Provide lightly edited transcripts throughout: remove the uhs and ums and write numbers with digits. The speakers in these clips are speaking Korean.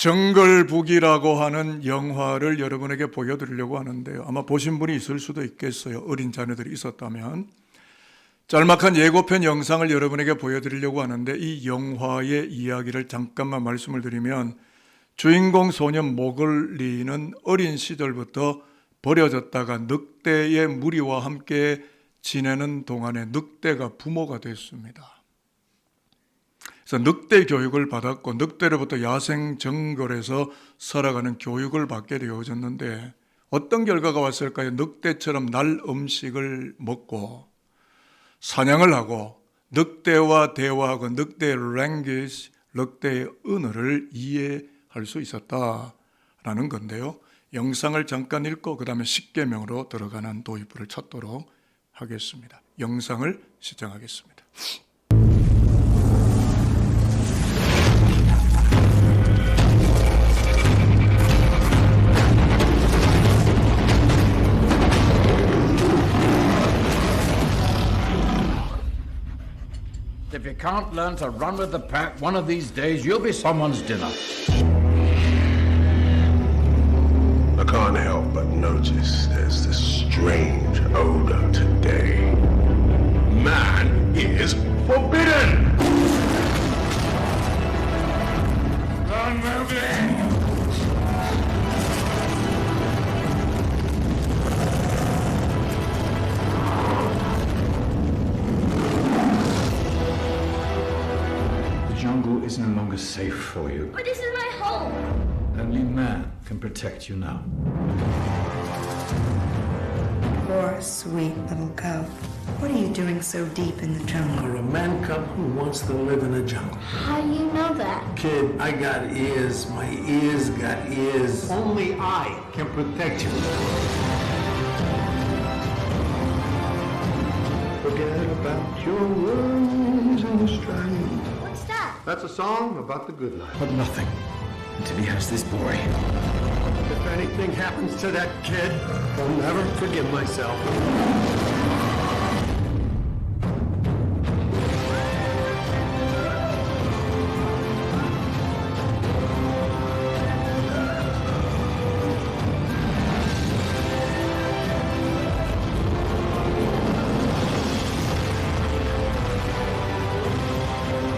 정글북이라고 하는 영화를 여러분에게 보여드리려고 하는데요. 아마 보신 분이 있을 수도 있겠어요. 어린 자녀들이 있었다면. 짤막한 예고편 영상을 여러분에게 보여드리려고 하는데 이 영화의 이야기를 잠깐만 말씀을 드리면 주인공 소년 모글리는 어린 시절부터 버려졌다가 늑대의 무리와 함께 지내는 동안에 늑대가 부모가 됐습니다. 그래서 늑대 교육을 받았고 늑대로부터 야생 정글에서 살아가는 교육을 받게 되어졌는데 어떤 결과가 왔을까요? 늑대처럼 날 음식을 먹고 사냥을 하고 늑대와 대화하고 늑대의 language, 늑대의 언어를 이해할 수 있었다라는 건데요. 영상을 잠깐 읽고 그 다음에 십계명으로 들어가는 도입부를 찾도록 하겠습니다. 영상을 시청하겠습니다. If you can't learn to run with the pack, one of these days you'll be someone's dinner. I can't help but notice there's this strange odor today. Man is forbidden! Don't move it! The jungle is no longer safe for you. But this is my home. Only man can protect you now. Poor, sweet little cub. What are you doing so deep in the jungle? For a man cub who wants to live in the jungle. How do you know that? Kid, I got ears. My ears got ears. Only I can protect you. Forget about your worries and strife. What's that? That's a song about the good life. But nothing until he has this boy. If anything happens to that kid, I'll never forgive myself.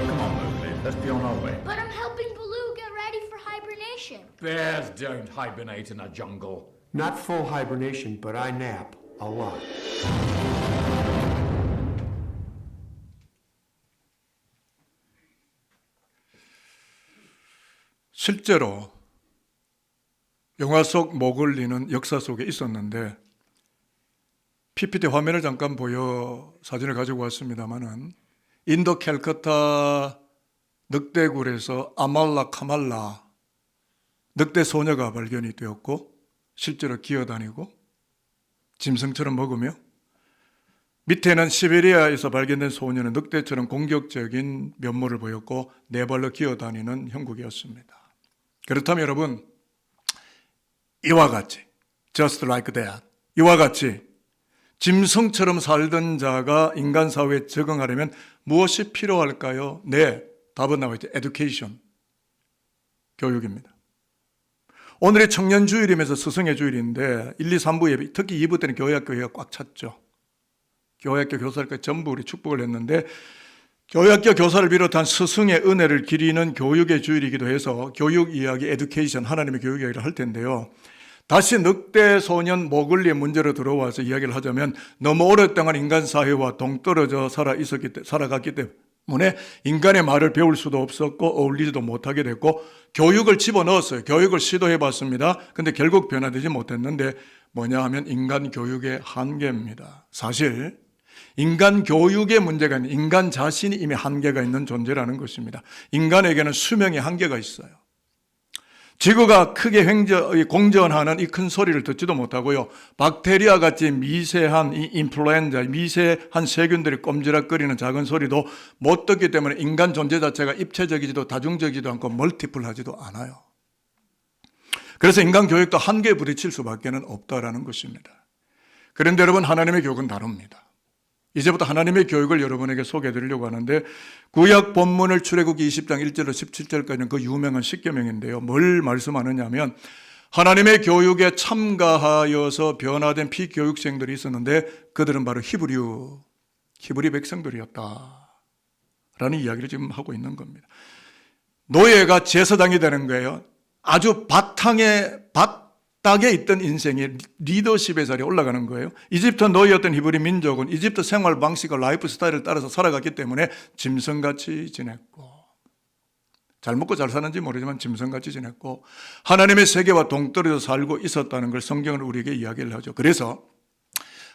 Come on, Mowgli. Let's be on our way. But I'm helping Baloo get ready for hibernation. Bears don't hibernate in a jungle. Not full hibernation, but I nap a lot. 실제로 영화 속 모글리는 역사 속에 있었는데 PPT 화면을 잠깐 보여 사진을 가지고 왔습니다마는 인도 캘커타 늑대굴에서 아말라 카말라 늑대 소녀가 발견이 되었고 실제로 기어다니고 짐승처럼 먹으며 밑에는 시베리아에서 발견된 소녀는 늑대처럼 공격적인 면모를 보였고 네 발로 기어다니는 형국이었습니다. 그렇다면 여러분 이와 같이 just like that 이와 같이 짐승처럼 살던 자가 인간 사회에 적응하려면 무엇이 필요할까요? 네, 답은 나와 있죠. education, 교육입니다. 오늘이 청년주일이면서 스승의 주일인데 1, 2, 3부 예배, 특히 2부 때는 교회학교 회의가 꽉 찼죠. 교회학교 교사들까지 전부 우리 축복을 했는데 교회학교 교사를 비롯한 스승의 은혜를 기리는 교육의 주일이기도 해서 교육 이야기, 에듀케이션, 하나님의 교육 이야기를 할 텐데요. 다시 늑대 소년 모글리의 문제로 들어와서 이야기를 하자면 너무 오랫동안 인간 사회와 동떨어져 살아갔기 때문에 인간의 말을 배울 수도 없었고 어울리지도 못하게 됐고 교육을 집어넣었어요. 교육을 시도해봤습니다. 근데 결국 변화되지 못했는데 뭐냐 하면 인간 교육의 한계입니다. 사실 인간 교육의 문제가 아닌 인간 자신이 이미 한계가 있는 존재라는 것입니다. 인간에게는 수명의 한계가 있어요. 지구가 크게 공전하는 이 큰 소리를 듣지도 못하고요. 박테리아 같이 미세한 이 인플루엔자, 미세한 세균들이 꼼지락거리는 작은 소리도 못 듣기 때문에 인간 존재 자체가 입체적이지도 다중적이지도 않고 멀티플하지도 않아요. 그래서 인간 교육도 한계에 부딪힐 수밖에 없다라는 것입니다. 그런데 여러분 하나님의 교육은 다릅니다. 이제부터 하나님의 교육을 여러분에게 소개해 드리려고 하는데, 구약 본문을 출애굽기 20장 1절로 17절까지는 그 유명한 십계명인데요. 뭘 말씀하느냐면 하나님의 교육에 참가하여서 변화된 피교육생들이 있었는데 그들은 바로 히브리 백성들이었다 라는 이야기를 지금 하고 있는 겁니다. 노예가 제사장이 되는 거예요. 아주 바닥에 있던 인생이 리더십의 자리에 올라가는 거예요. 이집트 노예였던 히브리 민족은 이집트 생활 방식과 라이프 스타일을 따라서 살아갔기 때문에 짐승같이 지냈고, 잘 먹고 잘 사는지 모르지만 짐승같이 지냈고 하나님의 세계와 동떨어져 살고 있었다는 걸 성경은 우리에게 이야기를 하죠. 그래서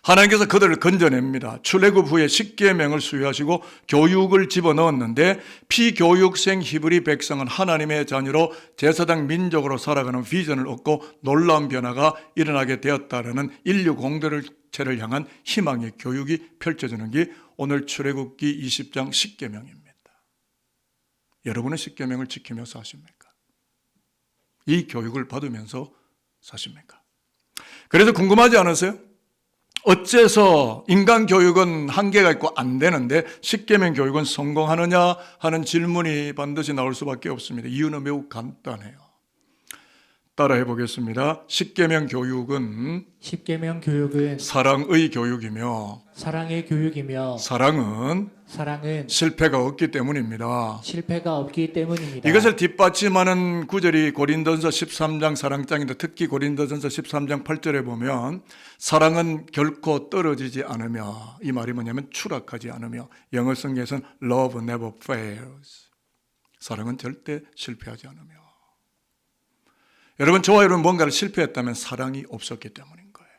하나님께서 그들을 건져냅니다. 출애굽 후에 십계명을 수여하시고 교육을 집어넣었는데 피교육생 히브리 백성은 하나님의 자녀로 제사장 민족으로 살아가는 비전을 얻고 놀라운 변화가 일어나게 되었다라는 인류 공동체를 향한 희망의 교육이 펼쳐지는 게 오늘 출애굽기 20장 십계명입니다. 여러분은 십계명을 지키며 사십니까? 이 교육을 받으면서 사십니까? 그래서 궁금하지 않으세요? 어째서 인간 교육은 한계가 있고 안 되는데 십계명 교육은 성공하느냐 하는 질문이 반드시 나올 수밖에 없습니다. 이유는 매우 간단해요. 따라해 보겠습니다. 십계명 교육은 사랑의 교육이며 사랑의 교육이며 사랑은 실패가 없기 때문입니다. 이것을 뒷받침하는 구절이 고린도전서 13장 사랑장인데, 특히 고린도전서 13장 8절에 보면 사랑은 결코 떨어지지 않으며, 이 말이 뭐냐면 추락하지 않으며, 영어 성경에서는 love never fails. 사랑은 절대 실패하지 않으며. 여러분, 저와 여러분 뭔가를 실패했다면 사랑이 없었기 때문인 거예요.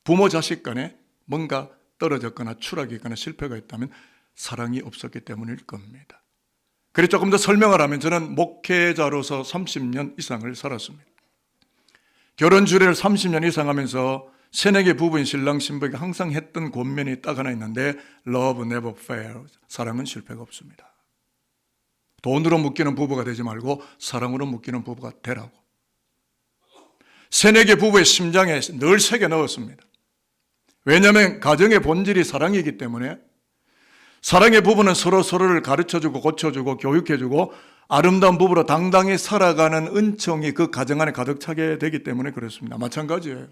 부모 자식 간에 뭔가 떨어졌거나 추락이 있거나 실패가 있다면 사랑이 없었기 때문일 겁니다. 그래서 조금 더 설명을 하면 저는 목회자로서 30년 이상을 살았습니다. 결혼 주례를 30년 이상 하면서 새내기 부부인 신랑 신부에게 항상 했던 권면이 딱 하나 있는데 Love never fails. 사랑은 실패가 없습니다. 돈으로 묶이는 부부가 되지 말고 사랑으로 묶이는 부부가 되라고. 새내기 부부의 심장에 늘 새겨 넣었습니다. 왜냐하면 가정의 본질이 사랑이기 때문에 사랑의 부부는 서로를 가르쳐주고 고쳐주고 교육해주고 아름다운 부부로 당당히 살아가는 은총이 그 가정 안에 가득 차게 되기 때문에 그렇습니다. 마찬가지예요.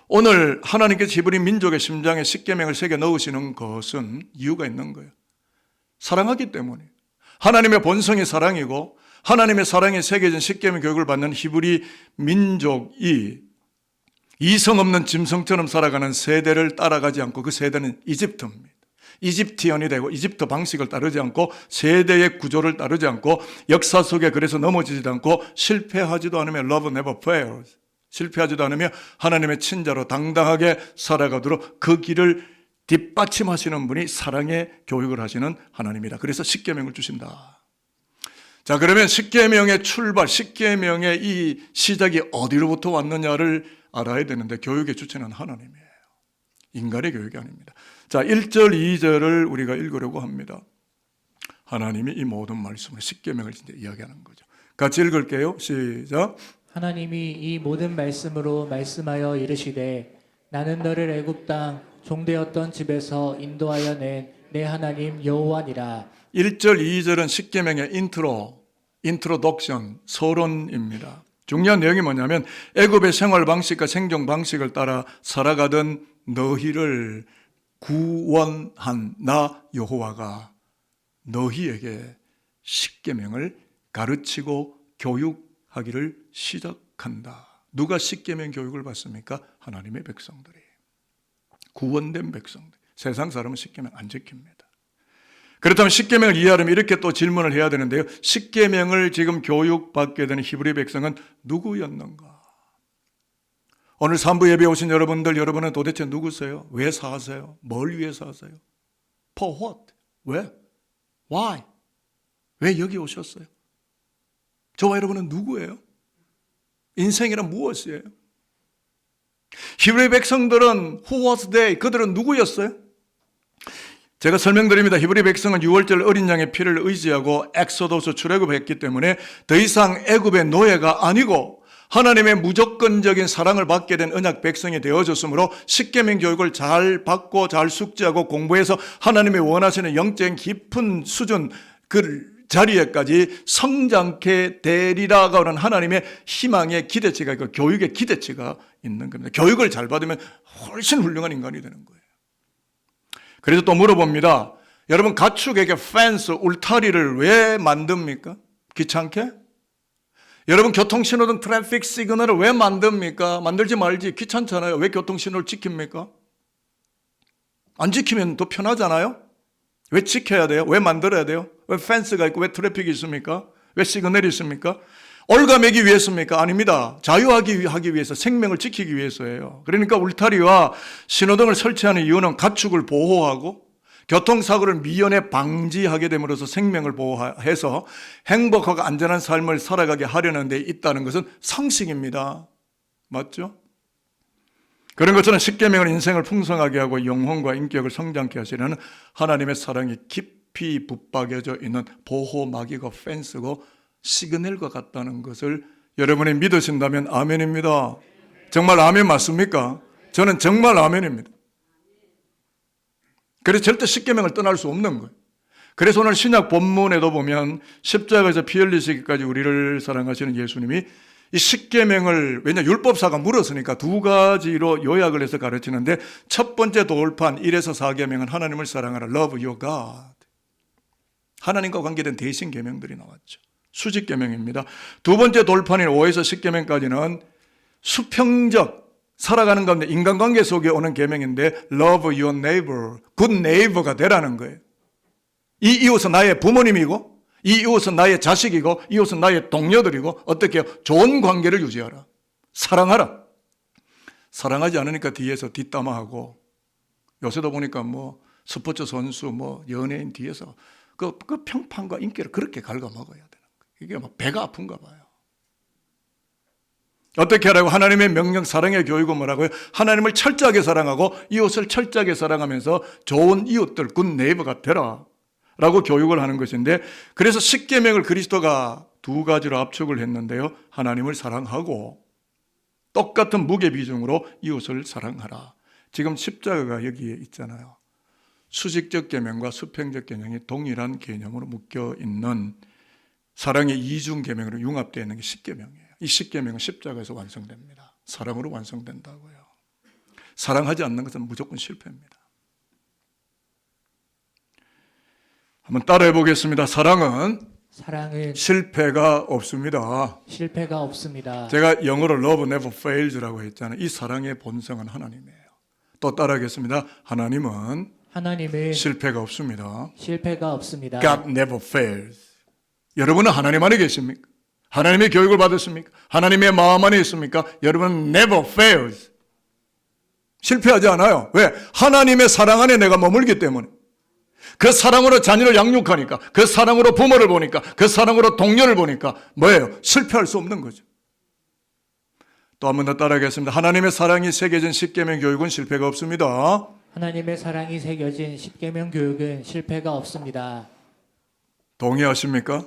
오늘 하나님께서 히브리 민족의 심장에 십계명을 새겨 넣으시는 것은 이유가 있는 거예요. 사랑하기 때문에. 하나님의 본성이 사랑이고 하나님의 사랑에 새겨진 십계명 교육을 받는 히브리 민족이 이성 없는 짐승처럼 살아가는 세대를 따라가지 않고, 그 세대는 이집트입니다. 이집티언이 되고 이집트 방식을 따르지 않고 세대의 구조를 따르지 않고 역사 속에 그래서 넘어지지도 않고 실패하지도 않으며 Love never fails. 실패하지도 않으며 하나님의 친자로 당당하게 살아가도록 그 길을 뒷받침하시는 분이 사랑의 교육을 하시는 하나님이다. 그래서 십계명을 주신다. 자, 그러면 십계명의 출발, 십계명의 이 시작이 어디로부터 왔느냐를 알아야 되는데 교육의 주체는 하나님이에요. 인간의 교육이 아닙니다. 자, 1절, 2절을 우리가 읽으려고 합니다. 하나님이 이 모든 말씀을 십계명을 진짜 이야기하는 거죠. 같이 읽을게요. 시작. 하나님이 이 모든 말씀으로 말씀하여 이르시되 나는 너를 애굽 땅 종되었던 집에서 인도하여 낸 내 하나님 여호와니라. 1절, 2절은 십계명의 인트로덕션, 서론입니다. 중요한 내용이 뭐냐면 애굽의 생활 방식과 생존 방식을 따라 살아가던 너희를 구원한 나 여호와가 너희에게 십계명을 가르치고 교육하기를 시작한다. 누가 십계명 교육을 받습니까? 하나님의 백성들이. 구원된 백성들. 세상 사람은 십계명 안 지킵니다. 그렇다면 십계명을 이해하려면 이렇게 또 질문을 해야 되는데요. 십계명을 지금 교육받게 되는 히브리 백성은 누구였는가? 오늘 3부 예배에 오신 여러분은 도대체 누구세요? 왜 사세요? 뭘 위해서 하세요? For what? 왜? Why? 왜 여기 오셨어요? 저와 여러분은 누구예요? 인생이란 무엇이에요? 히브리 백성들은 who was they? 그들은 누구였어요? 제가 설명드립니다. 히브리 백성은 6월절 어린 양의 피를 의지하고 엑소도스 출애굽했기 때문에 더 이상 애굽의 노예가 아니고 하나님의 무조건적인 사랑을 받게 된 언약 백성이 되어졌으므로 십계명 교육을 잘 받고 잘 숙지하고 공부해서 하나님이 원하시는 영적인 깊은 수준 그 자리에까지 성장케 되리라고 하는 하나님의 희망의 기대치가 있고 교육의 기대치가 있는 겁니다. 교육을 잘 받으면 훨씬 훌륭한 인간이 되는 거예요. 그래서 또 물어봅니다. 여러분, 가축에게 펜스, 울타리를 왜 만듭니까? 귀찮게? 여러분, 교통신호등 트래픽 시그널을 왜 만듭니까? 만들지 말지. 귀찮잖아요. 왜 교통신호를 지킵니까? 안 지키면 더 편하잖아요. 왜 지켜야 돼요? 왜 만들어야 돼요? 왜 펜스가 있고 왜 트래픽이 있습니까? 왜 시그널이 있습니까? 올가매기 위해서입니까? 아닙니다. 자유하기 위해서, 생명을 지키기 위해서예요. 그러니까 울타리와 신호등을 설치하는 이유는 가축을 보호하고 교통사고를 미연에 방지하게 됨으로써 생명을 보호해서 행복하고 안전한 삶을 살아가게 하려는 데 있다는 것은 상식입니다. 맞죠? 그런 것처럼 십계명은 인생을 풍성하게 하고 영혼과 인격을 성장케 하시려는 하나님의 사랑이 깊이 붙박여져 있는 보호막이고 펜스고 시그널과 같다는 것을 여러분이 믿으신다면 아멘입니다. 정말 아멘 맞습니까? 저는 정말 아멘입니다. 그래서 절대 십계명을 떠날 수 없는 거예요. 그래서 오늘 신약 본문에도 보면 십자가에서 피 흘리시기까지 우리를 사랑하시는 예수님이 이 십계명을, 왜냐 율법사가 물었으니까 두 가지로 요약을 해서 가르치는데, 첫 번째 돌판 1에서 4계명은 하나님을 사랑하라, love your God. 하나님과 관계된 대신 계명들이 나왔죠. 수직 계명입니다. 두 번째 돌판인 5에서 10계명까지는 수평적 살아가는 가운데 인간관계 속에 오는 계명인데 love your neighbor, good neighbor가 되라는 거예요. 이 이웃은 나의 부모님이고 이 이웃은 나의 자식이고 이 이웃은 나의 동료들이고 어떻게 해요? 좋은 관계를 유지하라. 사랑하라. 사랑하지 않으니까 뒤에서 뒷담화하고, 요새도 보니까 뭐 스포츠 선수, 뭐 연예인 뒤에서 그 평판과 인기를 그렇게 갉아먹어야 되는 거예요. 이게 막 배가 아픈가 봐요. 어떻게 하라고? 하나님의 명령, 사랑의 교육은 뭐라고요? 하나님을 철저하게 사랑하고 이웃을 철저하게 사랑하면서 좋은 이웃들, 굿 네이버가 되라 라고 교육을 하는 것인데, 그래서 십계명을 그리스도가 두 가지로 압축을 했는데요. 하나님을 사랑하고 똑같은 무게 비중으로 이웃을 사랑하라. 지금 십자가가 여기에 있잖아요. 수직적 계명과 수평적 계명이 동일한 개념으로 묶여 있는 사랑의 이중 계명으로 융합되어 있는 게 십계명이에요. 이 십계명은 십자가에서 완성됩니다. 사랑으로 완성된다고요. 사랑하지 않는 것은 무조건 실패입니다. 한번 따라해 보겠습니다. 사랑은 실패가 없습니다. 실패가 없습니다. 제가 영어로 love never fails라고 했잖아요. 이 사랑의 본성은 하나님이에요. 또 따라하겠습니다. 하나님은 실패가 없습니다. 실패가 없습니다. God never fails. 여러분은 하나님 안에 계십니까? 하나님의 교육을 받았습니까? 하나님의 마음 안에 있습니까? 여러분은 never fails. 실패하지 않아요. 왜? 하나님의 사랑 안에 내가 머물기 때문에. 그 사랑으로 자녀를 양육하니까, 그 사랑으로 부모를 보니까, 그 사랑으로 동료를 보니까 뭐예요? 실패할 수 없는 거죠. 또 한 번 더 따라하겠습니다. 하나님의 사랑이 새겨진 십계명 교육은 실패가 없습니다. 하나님의 사랑이 새겨진 십계명 교육은 실패가 없습니다. 동의하십니까?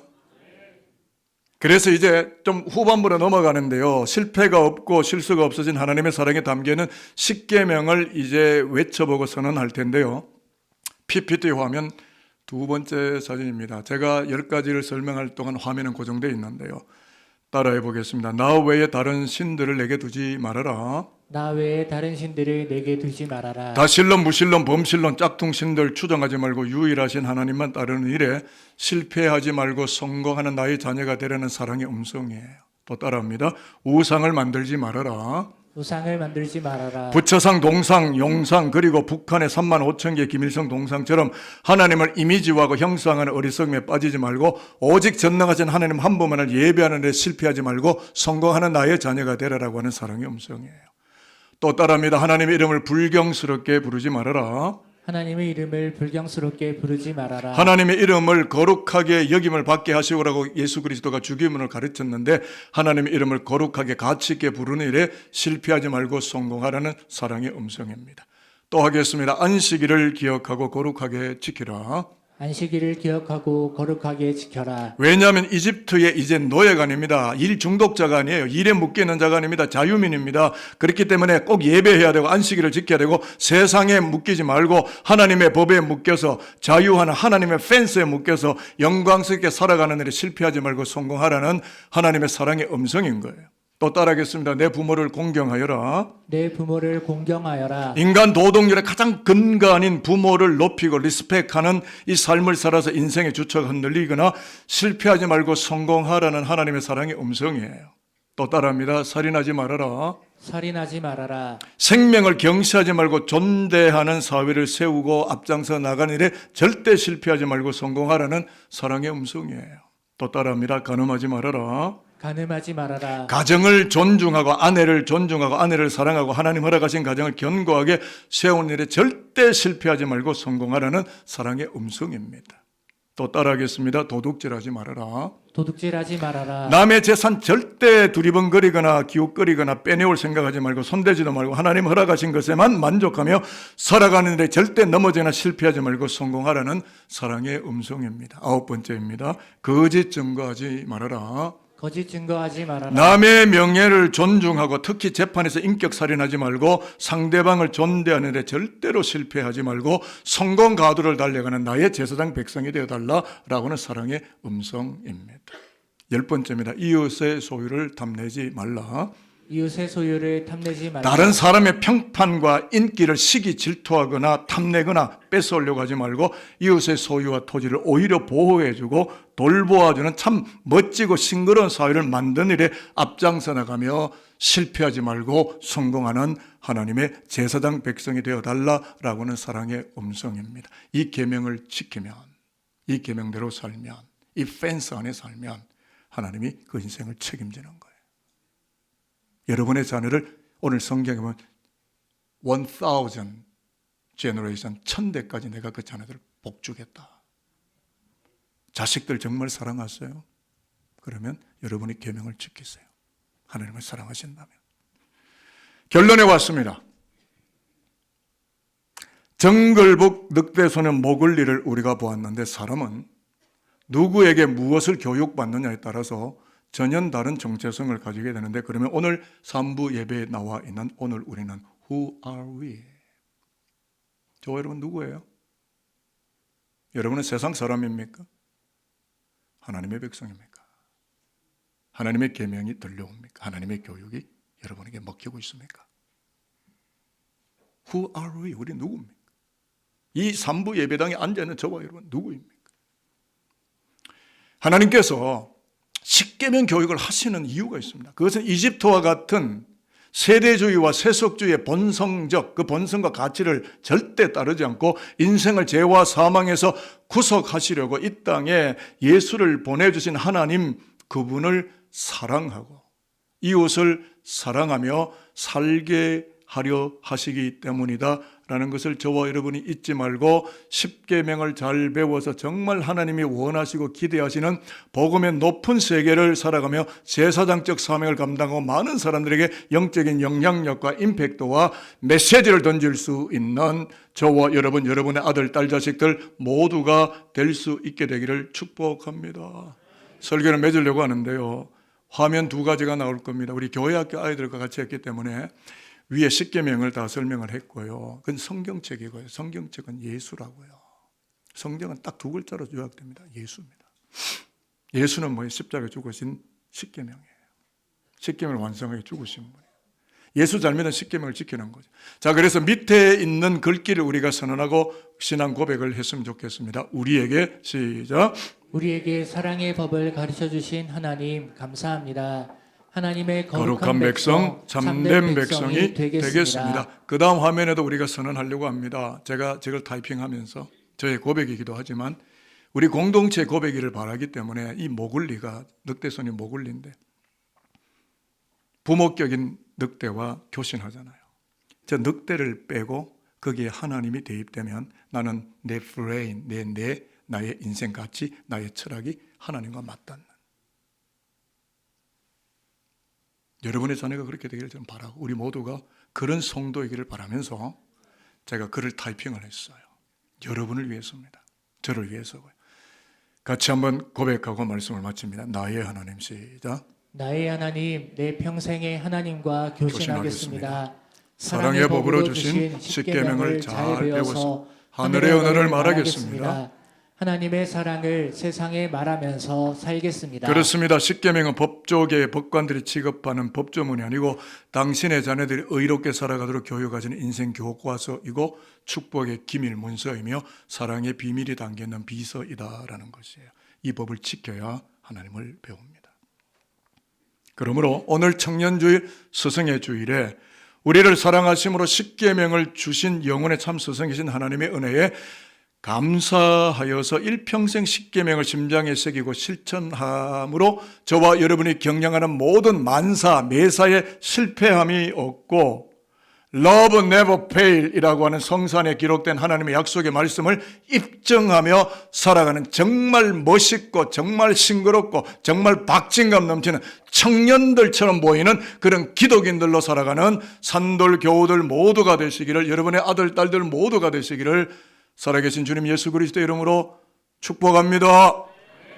그래서 이제 좀 후반부로 넘어가는데요. 실패가 없고 실수가 없어진 하나님의 사랑에 담겨있는 십계명을 이제 외쳐보고 선언할 텐데요. PPT 화면 두 번째 사진입니다. 제가 10가지를 설명할 동안 화면은 고정되어 있는데요. 따라해 보겠습니다. 나 외에 다른 신들을 내게 두지 말아라. 나 외에 다른 신들을 내게 두지 말아라. 다신론, 무신론, 범신론, 짝퉁 신들 추정하지 말고 유일하신 하나님만 따르는 일에 실패하지 말고 성공하는 나의 자녀가 되려는 사랑의 음성이에요. 또 따라합니다. 우상을 만들지 말아라. 우상을 만들지 말아라. 부처상, 동상, 용상, 그리고 북한의 35,000개 김일성 동상처럼 하나님을 이미지화하고 형상하는 어리석음에 빠지지 말고 오직 전능하신 하나님 한 분만을 예배하는 데 실패하지 말고 성공하는 나의 자녀가 되라라고 하는 사랑의 음성이에요. 또 따라합니다. 하나님의 이름을 불경스럽게 부르지 말아라. 하나님의 이름을 불경스럽게 부르지 말아라. 하나님의 이름을 거룩하게 여김을 받게 하시오라고 예수 그리스도가 주기문을 가르쳤는데, 하나님의 이름을 거룩하게 가치 있게 부르는 일에 실패하지 말고 성공하라는 사랑의 음성입니다. 또 하겠습니다. 안식일을 기억하고 거룩하게 지키라. 안식일을 기억하고 거룩하게 지켜라. 왜냐하면 이집트의 이제 노예가 아닙니다. 일 중독자가 아니에요. 일에 묶이는 자가 아닙니다. 자유민입니다. 그렇기 때문에 꼭 예배해야 되고 안식일을 지켜야 되고 세상에 묶이지 말고 하나님의 법에 묶여서 자유하는 하나님의 펜스에 묶여서 영광스럽게 살아가는 일에 실패하지 말고 성공하라는 하나님의 사랑의 음성인 거예요. 또 따라하겠습니다. 내 부모를 공경하여라. 내 부모를 공경하여라. 인간 도덕률의 가장 근간인 부모를 높이고 리스펙하는 이 삶을 살아서 인생의 주체가 흔들리거나 실패하지 말고 성공하라는 하나님의 사랑의 음성이에요. 또 따라합니다. 살인하지 말아라. 살인하지 말아라. 생명을 경시하지 말고 존대하는 사회를 세우고 앞장서 나가는 일에 절대 실패하지 말고 성공하라는 사랑의 음성이에요. 또 따라합니다. 간음하지 말아라. 간음하지 말아라. 가정을 존중하고 아내를 사랑하고 하나님 허락하신 가정을 견고하게 세우는 일에 절대 실패하지 말고 성공하라는 사랑의 음성입니다. 또 따라하겠습니다. 도둑질하지 말아라. 도둑질하지 말아라. 남의 재산 절대 두리번거리거나 기웃거리거나 빼내올 생각하지 말고 손대지도 말고 하나님 허락하신 것에만 만족하며 살아가는 일에 절대 넘어지거나 실패하지 말고 성공하라는 사랑의 음성입니다. 9번째입니다. 거짓 증거하지 말아라. 거짓 증거하지 말아라. 남의 명예를 존중하고 특히 재판에서 인격살인하지 말고 상대방을 존대하는 데 절대로 실패하지 말고 성공 가도를 달려가는 나의 제사장 백성이 되어달라라고는 사랑의 음성입니다. 10번째입니다. 이웃의 소유를 탐내지 말라. 이웃의 소유를 탐내지 말라. 다른 사람의 평판과 인기를 시기 질투하거나 탐내거나 뺏어오려고 하지 말고 이웃의 소유와 토지를 오히려 보호해주고 돌보아주는 참 멋지고 싱그러운 사회를 만드는 일에 앞장서 나가며 실패하지 말고 성공하는 하나님의 제사장 백성이 되어달라라고는 사랑의 음성입니다. 이 계명을 지키면, 이 계명대로 살면, 이 펜스 안에 살면 하나님이 그 인생을 책임지는 거예요. 여러분의 자녀를 오늘 성경에 보면 1000 generation 1000대까지 내가 그 자녀들을 복주겠다. 자식들 정말 사랑하세요? 그러면 여러분이 계명을 지키세요. 하나님을 사랑하신다면. 결론에 왔습니다. 정글북 늑대소년 모글리를 우리가 보았는데 사람은 누구에게 무엇을 교육받느냐에 따라서 전혀 다른 정체성을 가지게 되는데 그러면 오늘 3부 예배에 나와 있는 오늘 우리는 Who are we? 저 여러분 누구예요? 여러분은 세상 사람입니까? 하나님의 백성입니까? 하나님의 계명이 들려옵니까? 하나님의 교육이 여러분에게 먹히고 있습니까? Who are we? 우리 누구입니까? 이 3부 예배당에 앉아있는 저와 여러분 누구입니까? 하나님께서 십계명 교육을 하시는 이유가 있습니다. 그것은 이집트와 같은 세대주의와 세속주의의 본성적 그 본성과 가치를 절대 따르지 않고 인생을 죄와 사망에서 구속하시려고 이 땅에 예수를 보내주신 하나님 그분을 사랑하고 이웃을 사랑하며 살게 하려 하시기 때문이다 라는 것을 저와 여러분이 잊지 말고 십계명을 잘 배워서 정말 하나님이 원하시고 기대하시는 복음의 높은 세계를 살아가며 제사장적 사명을 감당하고 많은 사람들에게 영적인 영향력과 임팩트와 메시지를 던질 수 있는 저와 여러분, 여러분의 아들, 딸, 자식들 모두가 될 수 있게 되기를 축복합니다. 설교를 맺으려고 하는데요. 화면 2가지가 나올 겁니다. 우리 교회학교 아이들과 같이 했기 때문에 위에 십계명을 다 설명을 했고요. 그건 성경책이고요. 성경책은 예수라고요. 성경은 딱 2글자로 요약됩니다. 예수입니다. 예수는 뭐예요? 십자가에 죽으신 십계명이에요. 십계명을 완성하게 죽으신 분이에요. 예수 잘 믿는 십계명을 지키는 거죠. 자, 그래서 밑에 있는 글귀를 우리가 선언하고 신앙 고백을 했으면 좋겠습니다. 우리에게 시작. 우리에게 사랑의 법을 가르쳐 주신 하나님 감사합니다. 하나님의 거룩한 백성, 참된 백성이 되겠습니다. 그 다음 화면에도 우리가 선언하려고 합니다. 제가 저걸 타이핑하면서 저의 고백이기도 하지만 우리 공동체 고백이를 바라기 때문에 이 모글리가 늑대손이 모글리인데 부목격인 늑대와 교신하잖아요. 저 늑대를 빼고 거기에 하나님이 대입되면 나는 내 브레인, 나의 인생 가치, 나의 철학이 하나님과 맞닿는 여러분의 자녀가 그렇게 되기를 좀 바라고 우리 모두가 그런 성도이기를 바라면서 제가 글을 타이핑을 했어요. 여러분을 위해서입니다. 저를 위해서고요. 같이 한번 고백하고 말씀을 마칩니다. 나의 하나님 시작. 나의 하나님, 내 평생의 하나님과 교신하겠습니다. 사랑의 법으로 주신 십계명을 잘 배워서 하늘의 언어를 말하겠습니다. 하나님의 사랑을 세상에 말하면서 살겠습니다. 그렇습니다. 십계명은 법조계의 법관들이 취급하는 법조문이 아니고 당신의 자녀들이 의롭게 살아가도록 교육하시는 인생 교과서이고 축복의 기밀 문서이며 사랑의 비밀이 담겨있는 비서이다라는 것이에요. 이 법을 지켜야 하나님을 배웁니다. 그러므로 오늘 청년주일 스승의 주일에 우리를 사랑하심으로 십계명을 주신 영혼의 참 스승이신 하나님의 은혜에 감사하여서 일평생 십계명을 심장에 새기고 실천함으로 저와 여러분이 경영하는 모든 만사, 매사에 실패함이 없고 Love never fail 이라고 하는 성산에 기록된 하나님의 약속의 말씀을 입증하며 살아가는 정말 멋있고 정말 싱그럽고 정말 박진감 넘치는 청년들처럼 보이는 그런 기독인들로 살아가는 산돌 교우들 모두가 되시기를, 여러분의 아들, 딸들 모두가 되시기를 살아계신 주님 예수 그리스도의 이름으로 축복합니다.